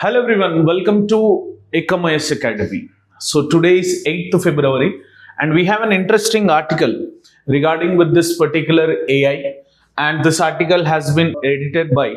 Hello everyone, welcome to Ekam Academy. So today is 8th of February and we have an interesting article regarding with this particular AI, and this article has been edited by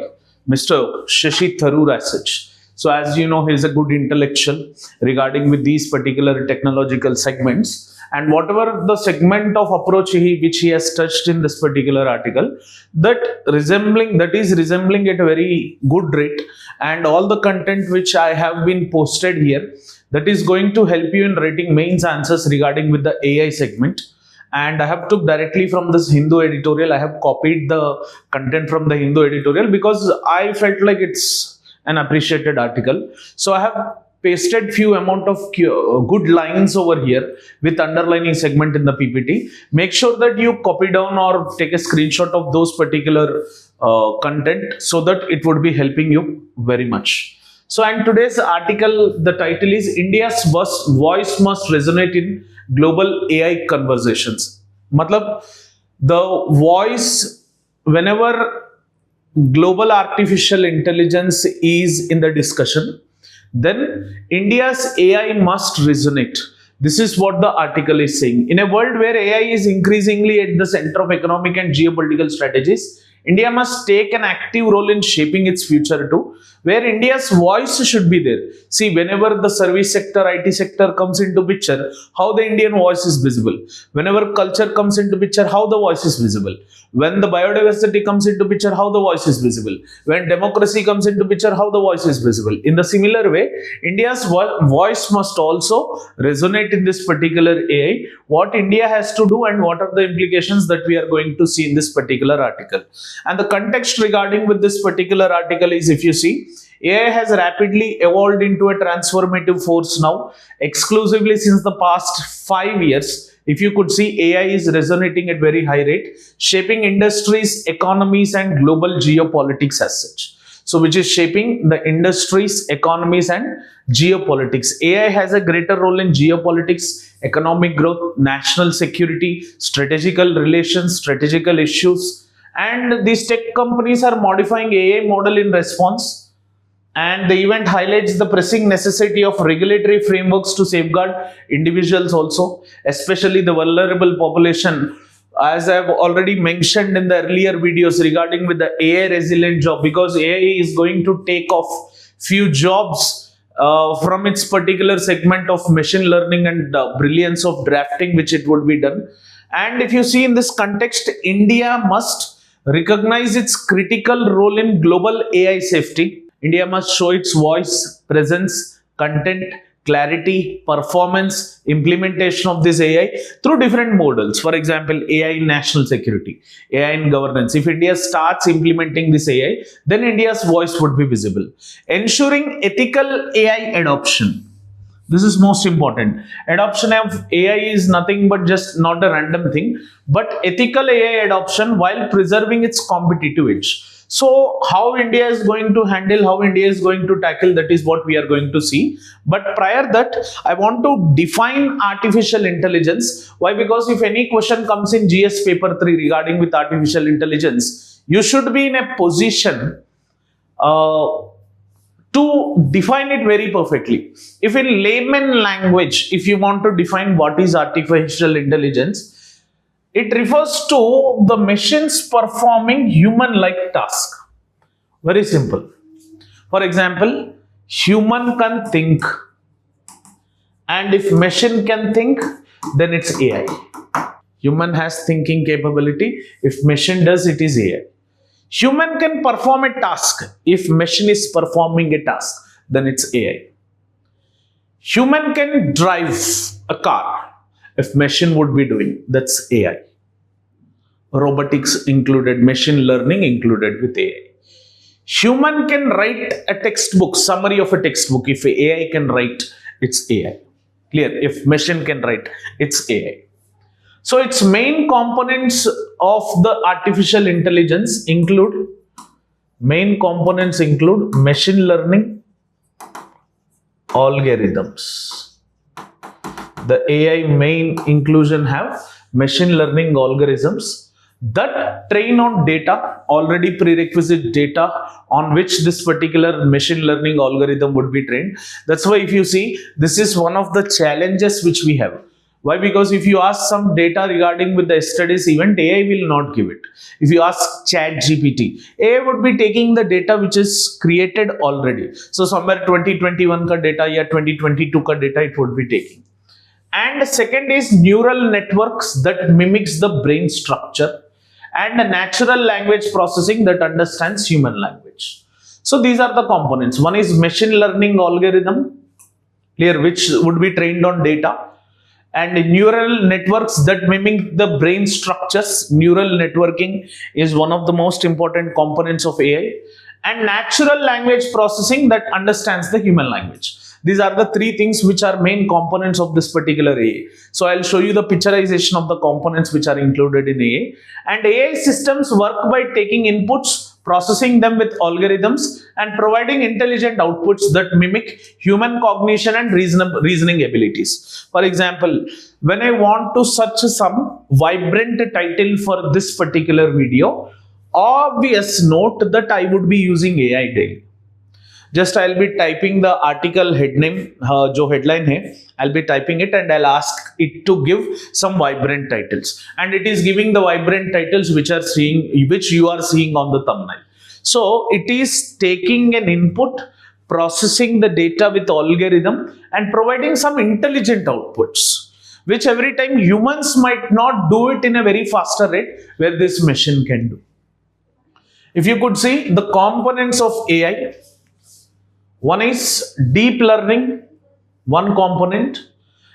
Mr. Shashi Tharoor as such. So as you know, he is a good intellectual regarding with these particular technological segments, and whatever the segment of approach which he has touched in this particular article, that is resembling at a very good rate, and all the content which I have been posted here, that is going to help you in writing mains answers regarding with the AI segment. And I have took directly from this Hindu editorial. I have copied the content from the Hindu editorial because I felt like it's an appreciated article. So I have pasted few amount of good lines over here with underlining segment in the PPT. Make sure that you copy down or take a screenshot of those particular content so that it would be helping you very much. So, and today's article, the title is India's voice must resonate in global AI conversations. Matlab, the voice, whenever global artificial intelligence is in the discussion, then India's AI must resonate. This is what the article is saying. In a world where AI is increasingly at the center of economic and geopolitical strategies, India must take an active role in shaping its future too, where India's voice should be there. See, whenever the service sector, IT sector comes into picture, how the Indian voice is visible. Whenever culture comes into picture, how the voice is visible. When the biodiversity comes into picture, how the voice is visible. When democracy comes into picture, how the voice is visible. In the similar way, India's voice must also resonate in this particular AI. What India has to do and what are the implications that we are going to see in this particular article. And the context regarding with this particular article is, if you see, AI has rapidly evolved into a transformative force now, exclusively since the past 5 years. If you could see, AI is resonating at very high rate, shaping industries, economies, and global geopolitics as such. So, which is shaping the industries, economies, and geopolitics. AI has a greater role in geopolitics, economic growth, national security, strategical relations, strategical issues, and these tech companies are modifying AI model in response. And the event highlights the pressing necessity of regulatory frameworks to safeguard individuals also, especially the vulnerable population. As I have already mentioned in the earlier videos regarding with the AI resilient job, because AI is going to take off few jobs from its particular segment of machine learning and brilliance of drafting, which it would be done. And if you see in this context, India must recognize its critical role in global AI safety. India must show its voice, presence, content, clarity, performance, implementation of this AI through different models. For example, AI in national security, AI in governance. If India starts implementing this AI, then India's voice would be visible. Ensuring ethical AI adoption. This is most important. Adoption of AI is nothing but just not a random thing, but ethical AI adoption while preserving its competitive edge. So how India is going to handle, how India is going to tackle, that is what we are going to see. But prior that, I want to define artificial intelligence. Why? Because if any question comes in GS paper 3 regarding with artificial intelligence, you should be in a position to define it very perfectly. If in layman language, if you want to define what is artificial intelligence, it refers to the machines performing human-like task. Very simple. For example, human can think, and if machine can think, then it's AI. Human has thinking capability. If machine does, it is AI. Human can perform a task. If machine is performing a task, then it's AI. Human can drive a car. If machine would be doing, that's AI. Robotics included, machine learning included with AI. Human can write a textbook, summary of a textbook. If AI can write, it's AI. Clear? If machine can write, it's AI. So its main components of the artificial intelligence include machine learning algorithms. The AI main inclusion have machine learning algorithms. that train on data, already prerequisite data on which this particular machine learning algorithm would be trained. That's why if you see, this is one of the challenges which we have. Why? Because if you ask some data regarding with the yesterday's event, AI will not give it. If you ask Chat GPT, AI would be taking the data which is created already. So somewhere 2021 ka data or 2022 ka data it would be taking. And second is neural networks that mimics the brain structure, and natural language processing that understands human language. So these are the components. One is machine learning algorithm, clear, which would be trained on data, and neural networks that mimic the brain structures. Neural networking is one of the most important components of AI, and natural language processing that understands the human language. These are the three things which are main components of this particular AI. So I'll show you the picturization of the components which are included in AI. And AI systems work by taking inputs, processing them with algorithms, and providing intelligent outputs that mimic human cognition and reasoning abilities. For example, when I want to search some vibrant title for this particular video, obvious note that I would be using AI daily. Just I'll be typing the article head name, jo headline hai, I'll be typing it and I'll ask it to give some vibrant titles, and it is giving the vibrant titles which you are seeing on the thumbnail. So it is taking an input, processing the data with algorithm, and providing some intelligent outputs, which every time humans might not do it in a very faster rate, where this machine can do. If you could see the components of AI, one is deep learning, one component,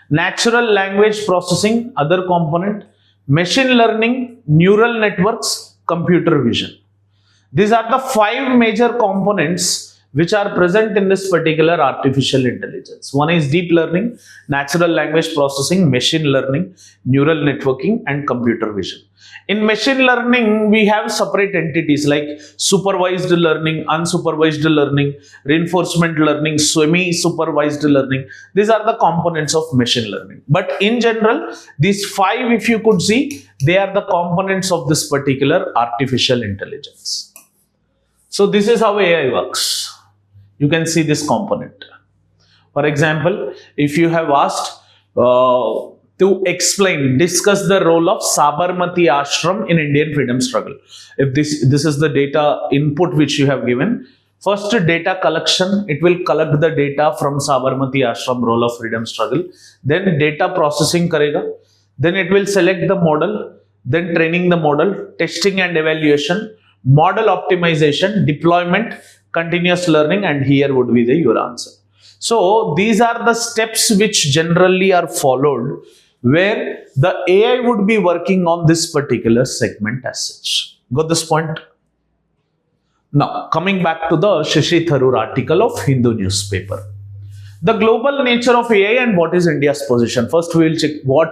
natural language processing, other component, machine learning, neural networks, computer vision. These are the 5 major components which are present in this particular artificial intelligence. One is deep learning, natural language processing, machine learning, neural networking, and computer vision. In machine learning, we have separate entities like supervised learning, unsupervised learning, reinforcement learning, semi-supervised learning. These are the components of machine learning. But in general, these 5, if you could see, they are the components of this particular artificial intelligence. So this is how AI works. You can see this component. For example, if you have asked to discuss the role of Sabarmati Ashram in Indian freedom struggle. If this is the data input which you have given. First, data collection, it will collect the data from Sabarmati Ashram role of freedom struggle. Then data processing karega. Then it will select the model, then training the model, testing and evaluation, model optimization, deployment, continuous learning, and here would be your answer. So these are the steps which generally are followed where the AI would be working on this particular segment as such. Got this point? Now, coming back to the Shashi Tharoor article of Hindu newspaper. The global nature of AI and what is India's position. First, we will check what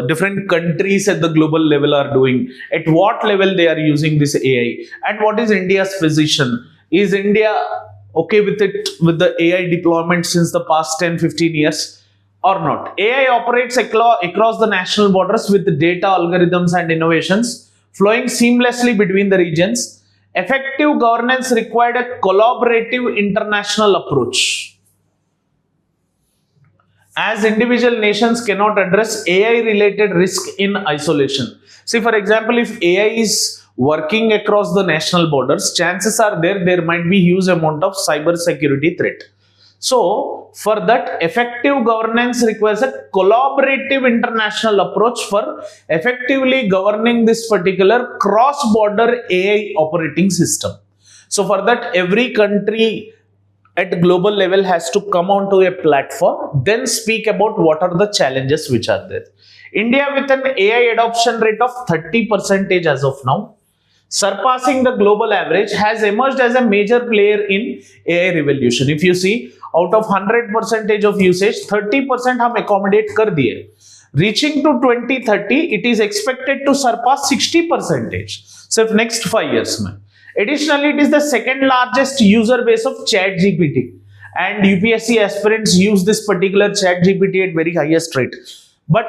different countries at the global level are doing, at what level they are using this AI, and what is India's position. Is India okay with it, with the AI deployment since the past 10-15 years or not? AI operates across the national borders with data, algorithms, and innovations flowing seamlessly between the regions. Effective governance required a collaborative international approach, as individual nations cannot address AI related risk in isolation. See, for example, if AI is working across the national borders, chances are there might be huge amount of cybersecurity threat. So for that, effective governance requires a collaborative international approach for effectively governing this particular cross-border AI operating system. So for that, every country at global level has to come onto a platform, then speak about what are the challenges which are there. India with an AI adoption rate of 30% as of now, surpassing the global average, has emerged as a major player in AI revolution. If you see, out of 100% of usage, 30% हम accommodate कर दिए. Reaching to 2030, it is expected to surpass 60%. So next 5 years में. Additionally, it is the second largest user base of ChatGPT, and UPSC aspirants use this particular ChatGPT at very highest rate. But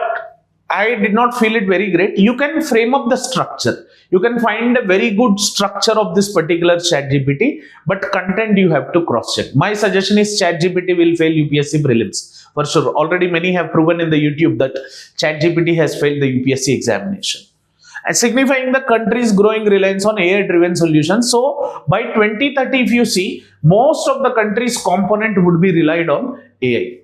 I did not feel it very great. You can frame up the structure. You can find a very good structure of this particular ChatGPT, but content you have to cross check. My suggestion is ChatGPT will fail UPSC prelims for sure. Already many have proven in the YouTube that ChatGPT has failed the UPSC examination, and signifying the country's growing reliance on AI-driven solutions. So by 2030, if you see, most of the country's component would be relied on AI.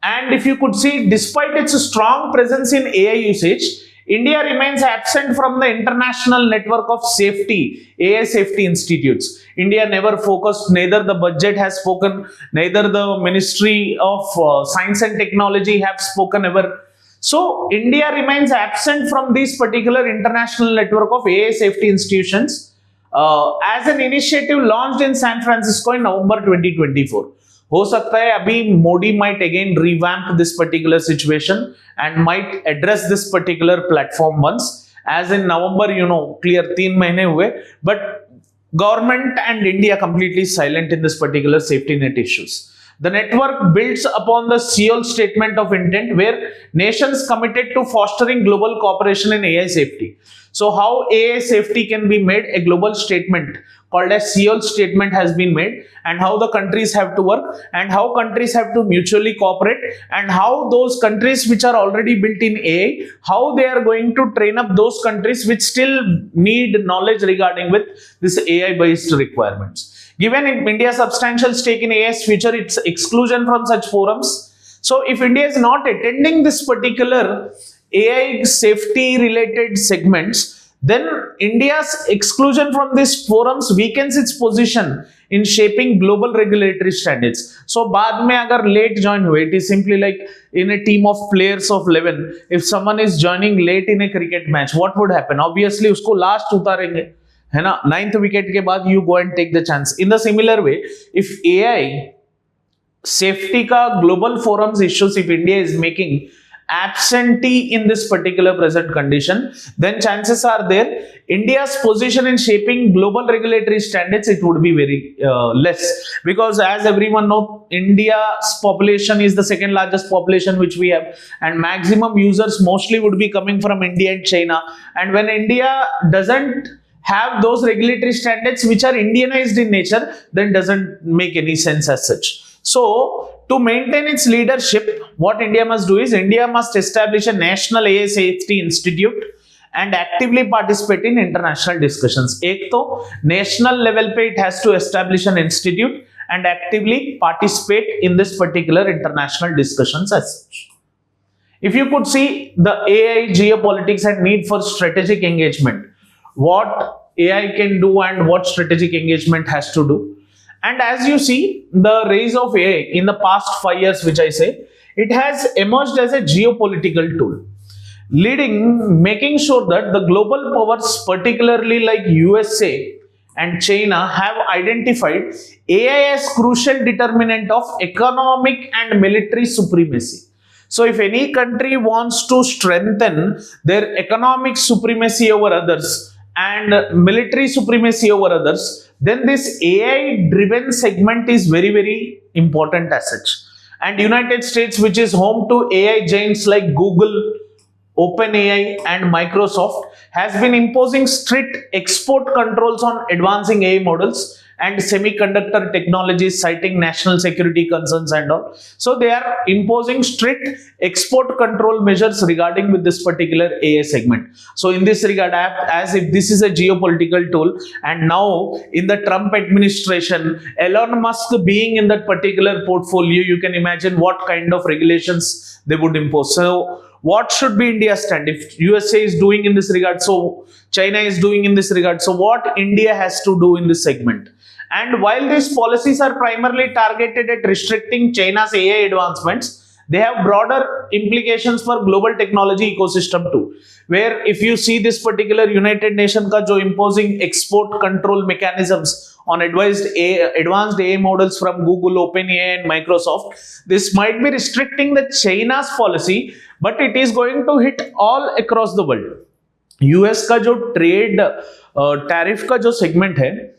And if you could see, despite its strong presence in AI usage, India remains absent from the international network of safety, AI safety institutes. India never focused, neither the budget has spoken, neither the Ministry of Science and Technology have spoken ever. So India remains absent from this particular international network of AI safety institutions as an initiative launched in San Francisco in November 2024. हो सकता है अभी Modi might again revamp this particular situation and might address this particular platform once. As in November, you know, clear 3 महीने हुए, but government and India completely silent in this particular safety net issues. The network builds upon the Seoul Statement of Intent, where nations committed to fostering global cooperation in AI safety. So how AI safety can be made, a global statement called as Seoul Statement has been made, and how the countries have to work, and how countries have to mutually cooperate, and how those countries which are already built in AI, how they are going to train up those countries which still need knowledge regarding with this AI based requirements. Given India's substantial stake in AI's future, its exclusion from such forums. So if India is not attending this particular AI safety related segments, then India's exclusion from these forums weakens its position in shaping global regulatory standards. So बाद में अगर late join हुए, it is simply like in a team of players of 11, if someone is joining late in a cricket match, what would happen? Obviously उसको last उतारेंगे, है ना, 9th wicket के बाद you go and take the chance. In the similar way, if AI safety का global forums issues, if India is making absentee in this particular present condition, then chances are there India's position in shaping global regulatory standards, it would be very less, because as everyone knows, India's population is the second largest population which we have, and maximum users mostly would be coming from India and China. And when India doesn't have those regulatory standards which are Indianized in nature, then doesn't make any sense as such. So to maintain its leadership, what India must do is India must establish a national AI safety institute and actively participate in international discussions. एक तो national level पे it has to establish an institute and actively participate in this particular international discussions as such. If you could see the AI geopolitics and need for strategic engagement, what AI can do and what strategic engagement has to do. And as you see, the rise of AI in the past 5 years, which I say, it has emerged as a geopolitical tool, making sure that the global powers, particularly like USA and China, have identified AI as crucial determinant of economic and military supremacy. So if any country wants to strengthen their economic supremacy over others and military supremacy over others, then this AI driven segment is very, very important as such. And United States, which is home to AI giants like Google, OpenAI and Microsoft, has been imposing strict export controls on advancing AI models and semiconductor technologies, citing national security concerns and all. So they are imposing strict export control measures regarding with this particular AI segment. So in this regard, as if this is a geopolitical tool, and now in the Trump administration, Elon Musk being in that particular portfolio, you can imagine what kind of regulations they would impose. So what should be India's stand? If USA is doing in this regard, so China is doing in this regard, so what India has to do in this segment? And while these policies are primarily targeted at restricting China's AI advancements, they have broader implications for global technology ecosystem too. Where if you see this particular United Nations ka jo imposing export control mechanisms on advanced AI models from Google, OpenAI and Microsoft, this might be restricting the China's policy, but it is going to hit all across the world. US का जो trade tariff का जो segment है,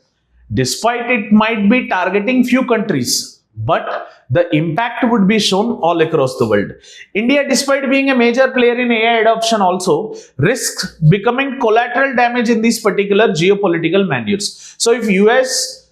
despite it might be targeting few countries, but the impact would be shown all across the world. India, despite being a major player in AI adoption, also risks becoming collateral damage in these particular geopolitical maneuvers. So if US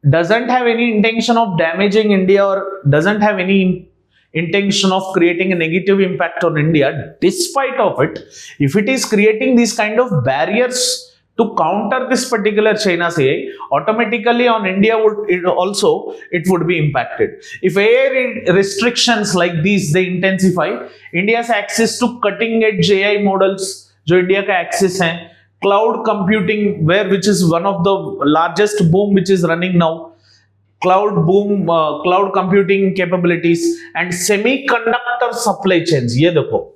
doesn't have any intention of damaging India or doesn't have any intention of creating a negative impact on India, despite of it, if it is creating these kind of barriers to counter this particular China's AI, automatically on India it would be impacted. If AI restrictions like these they intensify, India's access to cutting edge AI models, जो India का access है, cloud computing, which is one of the largest boom which is running now, cloud computing capabilities and semiconductor supply chains, ये देखो,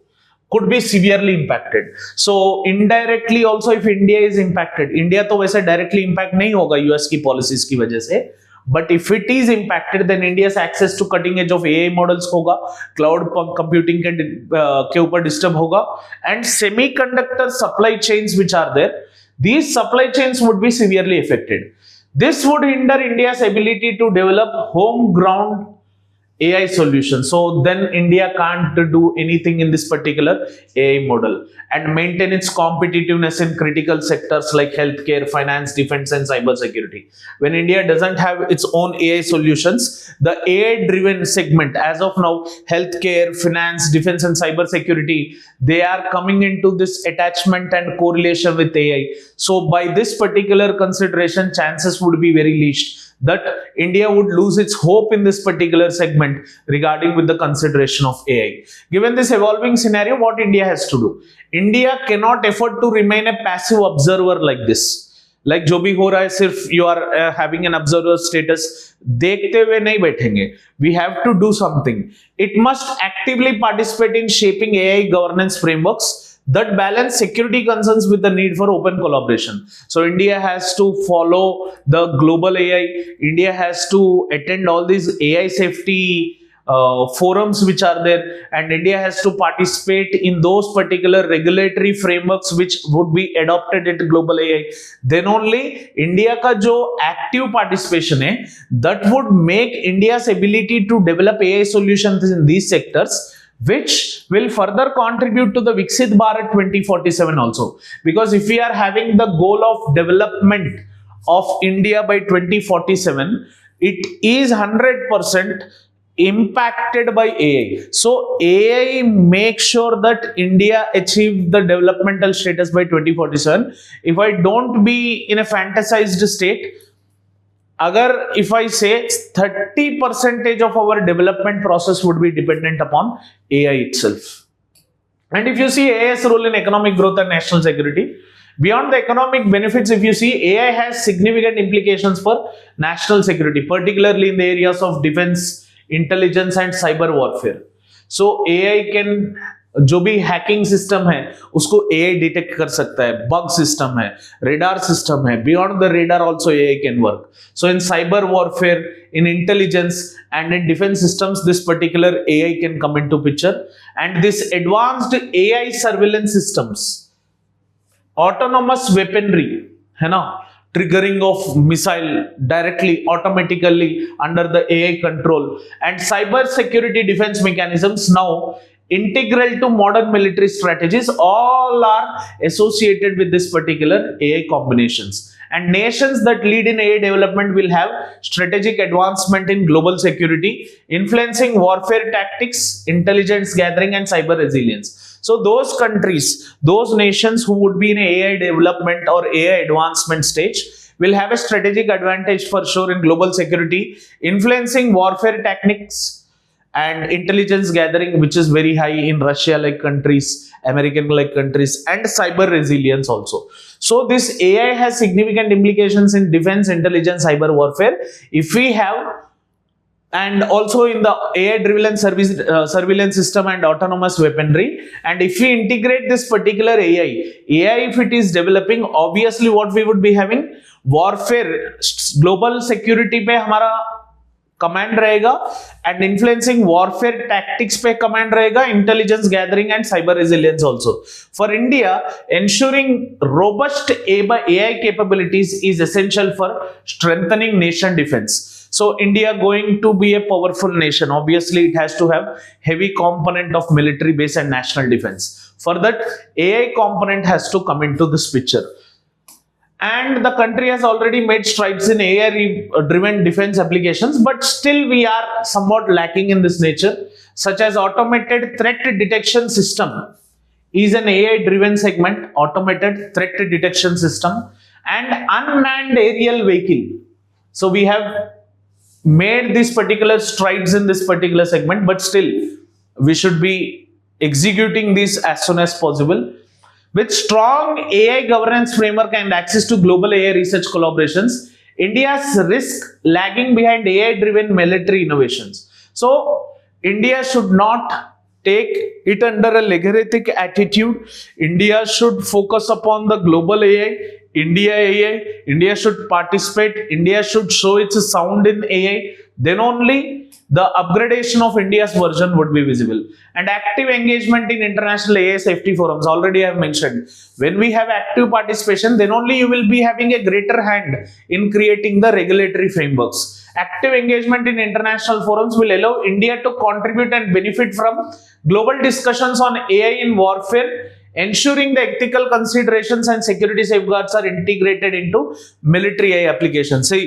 could be severely impacted. So indirectly also if India is impacted, India तो वैसे directly impact नहीं होगा US की policies की वजह से, but if it is impacted then India's access to cutting edge of AI models होगा, cloud computing के ऊपर disturb होगा, and semiconductor supply chains which are there, these supply chains would be severely affected. This would hinder India's ability to develop home-ground AI solution. So then India can't do anything in this particular AI model and maintain its competitiveness in critical sectors like healthcare, finance, defense, and cybersecurity. When India doesn't have its own AI solutions, the AI-driven segment, as of now, healthcare, finance, defense, and cybersecurity, they are coming into this attachment and correlation with AI. So by this particular consideration, chances would be very least that India would lose its hope in this particular segment regarding with the consideration of AI. Given this evolving scenario, what India has to do? India cannot afford to remain a passive observer like this. Like जो भी हो रहा है, सिर्फ you are having an observer status, देखते हुए नहीं बैठेंगे. We have to do something. It must actively participate in shaping AI governance frameworks that balance security concerns with the need for open collaboration. So India has to follow the global AI. India has to attend all these AI safety forums which are there, and India has to participate in those particular regulatory frameworks which would be adopted at global AI. Then only India ka jo active participation hai, that would make India's ability to develop AI solutions in these sectors, which will further contribute to the Viksit Bharat 2047 also. Because if we are having the goal of development of India by 2047, it is 100% impacted by AI. So AI makes sure that India achieve the developmental status by 2047. If I don't be in a fantasized state, if I say 30% of our development process would be dependent upon AI itself. And if you see AI's role in economic growth and national security, beyond the economic benefits, if you see, AI has significant implications for national security, particularly in the areas of defense, intelligence and cyber warfare. So AI can, जो भी hacking system है उसको AI detect कर सकता है, bug system है, radar system है, beyond the radar also AI can work. So in cyber warfare, in intelligence and in defense systems, this particular AI can come into picture. And this advanced AI surveillance systems, autonomous weaponry, है ना, triggering of missile directly, automatically under the AI control, and cyber security defense mechanisms now integral to modern military strategies, all are associated with this particular AI combinations. And nations that lead in AI development will have strategic advancement in global security, influencing warfare tactics, intelligence gathering and cyber resilience. So those countries, those nations who would be in AI development or AI advancement stage will have a strategic advantage for sure in global security, influencing warfare tactics and intelligence gathering, which is very high in Russia like countries, American like countries, and cyber resilience also. So this AI has significant implications in defense, intelligence, cyber warfare. If we have, and also in the AI driven surveillance system and autonomous weaponry, and if we integrate this particular AI if it is developing, obviously what we would be having, warfare, global security पे हमारा command रहेगा and influencing warfare tactics पे command रहेगा, intelligence gathering and cyber resilience also. For India, ensuring robust AI capabilities is essential for strengthening nation defense. So India going to be a powerful nation, obviously it has to have heavy component of military base and national defense. For that, AI component has to come into this picture. And the country has already made strides in AI driven defense applications, but still we are somewhat lacking in this nature, such as automated threat detection system is an AI driven segment, automated threat detection system, and unmanned aerial vehicle. So we have made these particular strides in this particular segment, but still we should be executing this as soon as possible. With strong AI governance framework and access to global AI research collaborations, India's risk lagging behind AI-driven military innovations. So, India should not take it under a legalistic attitude. India should focus upon the global AI, India AI. India should participate. India should show its sound in AI. Then only the upgradation of India's version would be visible. And active engagement in international AI safety forums, already I have mentioned. When we have active participation, then only you will be having a greater hand in creating the regulatory frameworks. Active engagement in international forums will allow India to contribute and benefit from global discussions on AI in warfare, ensuring the ethical considerations and security safeguards are integrated into military AI applications. See,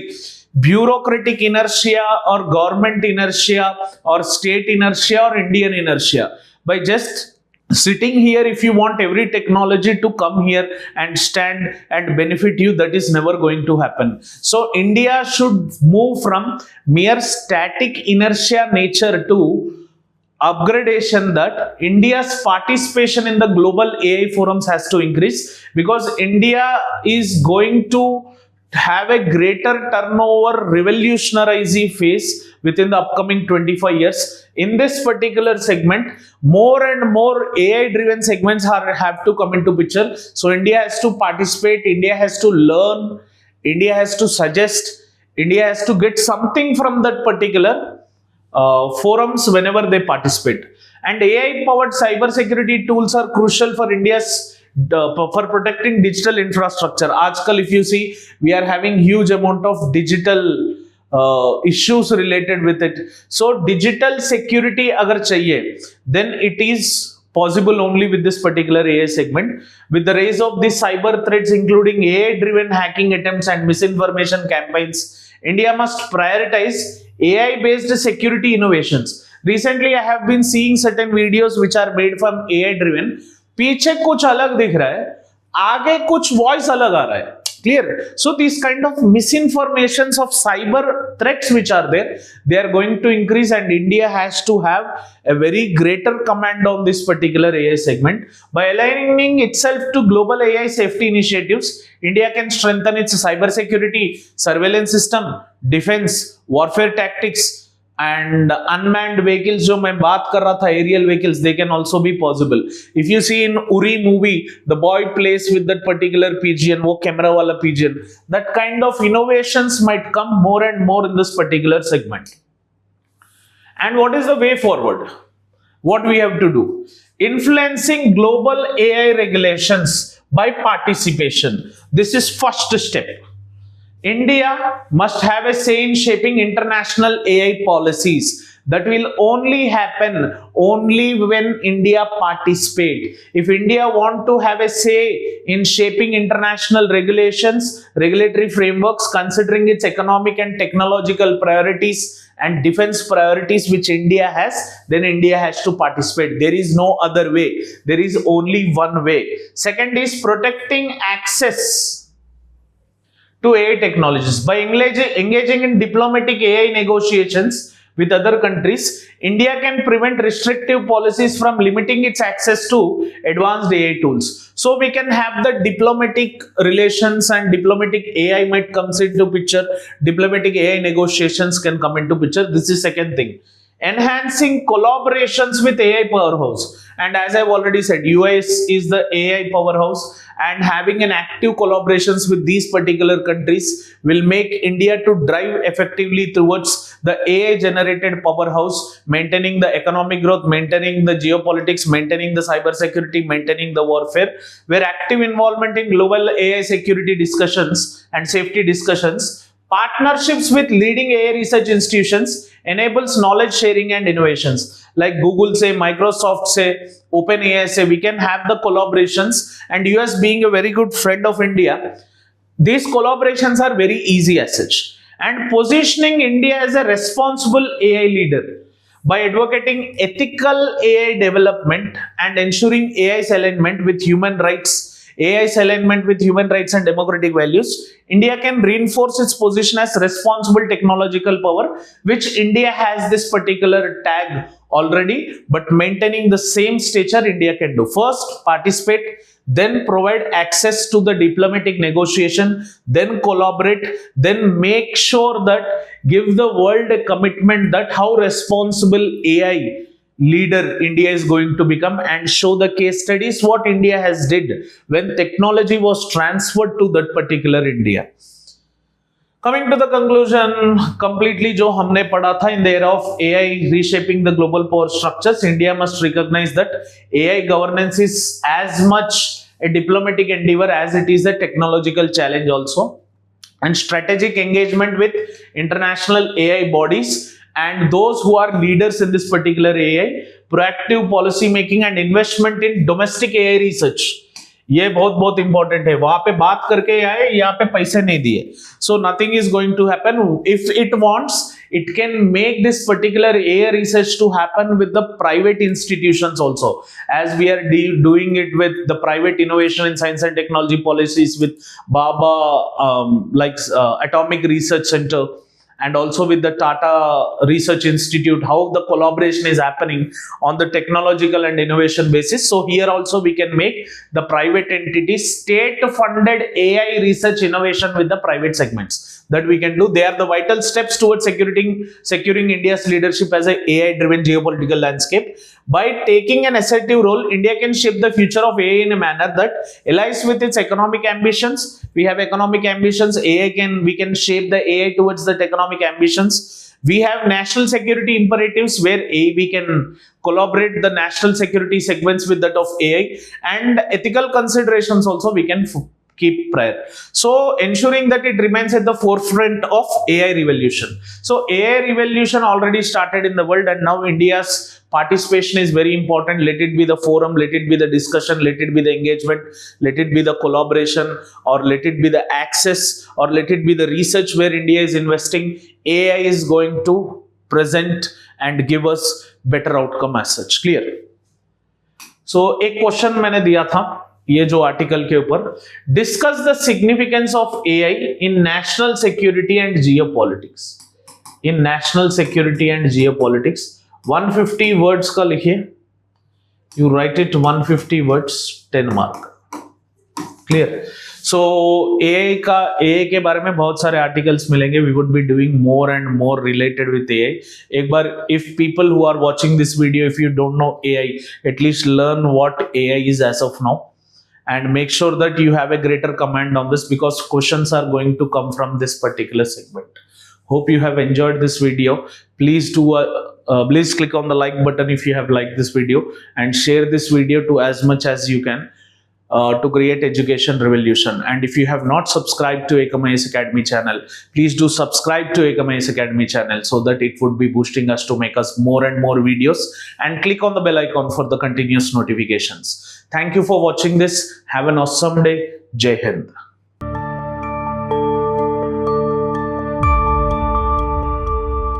bureaucratic inertia or government inertia or state inertia or Indian inertia, by just sitting here, if you want every technology to come here and stand and benefit you, that is never going to happen. So India should move from mere static inertia nature to upgradation, that India's participation in the global AI forums has to increase, because India is going to have a greater turnover revolutionizing phase within the upcoming 25 years. In this particular segment, more and more AI driven segments have to come into picture. So India has to participate, India has to learn, India has to suggest, India has to get something from that particular forums whenever they participate. And AI powered cybersecurity tools are crucial for India's for protecting digital infrastructure. Aajkal, if you see, we are having huge amount of digital issues related with it. So digital security agar chahiye, then it is possible only with this particular AI segment. With the rise of these cyber threats, including AI driven hacking attempts and misinformation campaigns, India must prioritize AI based security innovations. Recently I have been seeing certain videos which are made from AI driven. पीछे कुछ अलग दिख रहा है, आगे कुछ voice अलग आ रहा है. Clear? So these kind of misinformations of cyber threats which are there, they are going to increase, and India has to have a very greater command on this particular AI segment. By aligning itself to global AI safety initiatives, India can strengthen its cybersecurity, surveillance system, defense, warfare tactics, and unmanned vehicles जो मैं बात कर रहा था, aerial vehicles, they can also be possible. If you see in Uri movie, the boy plays with that particular pigeon, वो camera वाला pigeon, that kind of innovations might come more and more in this particular segment. And what is the way forward? What we have to do? Influencing global AI regulations by participation. This is first step. India must have a say in shaping international AI policies. That will only happen only when India participate. If India want to have a say in shaping international regulations, regulatory frameworks, considering its economic and technological priorities and defense priorities which India has, then India has to participate. There is no other way. There is only one way. Second is protecting access to AI technologies. By engaging in diplomatic AI negotiations with other countries, India can prevent restrictive policies from limiting its access to advanced AI tools. So we can have the diplomatic relations, and diplomatic AI might comes into picture. Diplomatic AI negotiations can come into picture. This is second thing. enhancing collaborations with AI powerhouse. And as I've already said, US is the AI powerhouse, and having an active collaborations with these particular countries will make India to drive effectively towards the AI generated powerhouse, maintaining the economic growth, maintaining the geopolitics, maintaining the cybersecurity, maintaining the warfare, where active involvement in global AI security discussions and safety discussions, partnerships with leading AI research institutions enables knowledge sharing and innovations. Like Google say, Microsoft say, OpenAI say, we can have the collaborations, and US being a very good friend of India, these collaborations are very easy as such. And positioning India as a responsible AI leader by advocating ethical AI development and ensuring AI's alignment with human rights, AI's alignment with human rights and democratic values, India can reinforce its position as responsible technological power, which India has this particular tag already, but maintaining the same stature India can do. First, participate, then provide access to the diplomatic negotiation, then collaborate, then make sure that give the world a commitment that how responsible AI leader India is going to become, and show the case studies what India has did when technology was transferred to that particular India. Coming to the conclusion, completely जो हमने पढ़ा था in the era of AI reshaping the global power structures, India must recognize that AI governance is as much a diplomatic endeavor as it is a technological challenge also, and strategic engagement with international AI bodies and those who are leaders in this particular AI, proactive policy making and investment in domestic AI research, ये बहुत बहुत important है. वहां पे बात करके आए, यहाँ पे पैसे नहीं दिए, so nothing is going to happen. If it wants, it can make this particular AI research to happen with the private institutions also, as we are doing it with the private innovation in science and technology policies with Atomic Research Center, and also with the Tata Research Institute, how the collaboration is happening on the technological and innovation basis. So here also we can make the private entities state-funded AI research innovation with the private segments that we can do. They are the vital steps towards securing India's leadership as an AI-driven geopolitical landscape. By taking an assertive role, India can shape the future of AI in a manner that aligns with its economic ambitions. We have economic ambitions. We can shape the AI towards that economic ambitions. We have national security imperatives where we can collaborate the national security segments with that of AI, and ethical considerations also we can keep prior. So ensuring that it remains at the forefront of AI revolution. So AI revolution already started in the world, and now India's participation is very important. Let it be the forum, let it be the discussion, let it be the engagement, let it be the collaboration, or let it be the access, or let it be the research where India is investing. AI is going to present and give us better outcome as such. Clear? So एक question मैंने दिया था ये जो article के ऊपर, discuss the significance of AI in national security and geopolitics. In national security and geopolitics 150 words का लिखिए. You write it 150 words, 10 mark. Clear? So AI के बारे में बहुत सारे आर्टिकल्स मिलेंगे. We would be doing more and more related with AI. एक बार if people who are watching this video, if you don't know AI, at least learn what AI is as of now, and make sure that you have a greater command on this, because questions are going to come from this particular segment. Hope you have enjoyed this video. Please please click on the like button if you have liked this video, and share this video to as much as you can to create education revolution. And if you have not subscribed to Ekam IAS Academy channel, please do subscribe to Ekam IAS Academy channel, so that it would be boosting us to make us more and more videos, and click on the bell icon for the continuous notifications. Thank you for watching this. Have an awesome day. Jai Hind.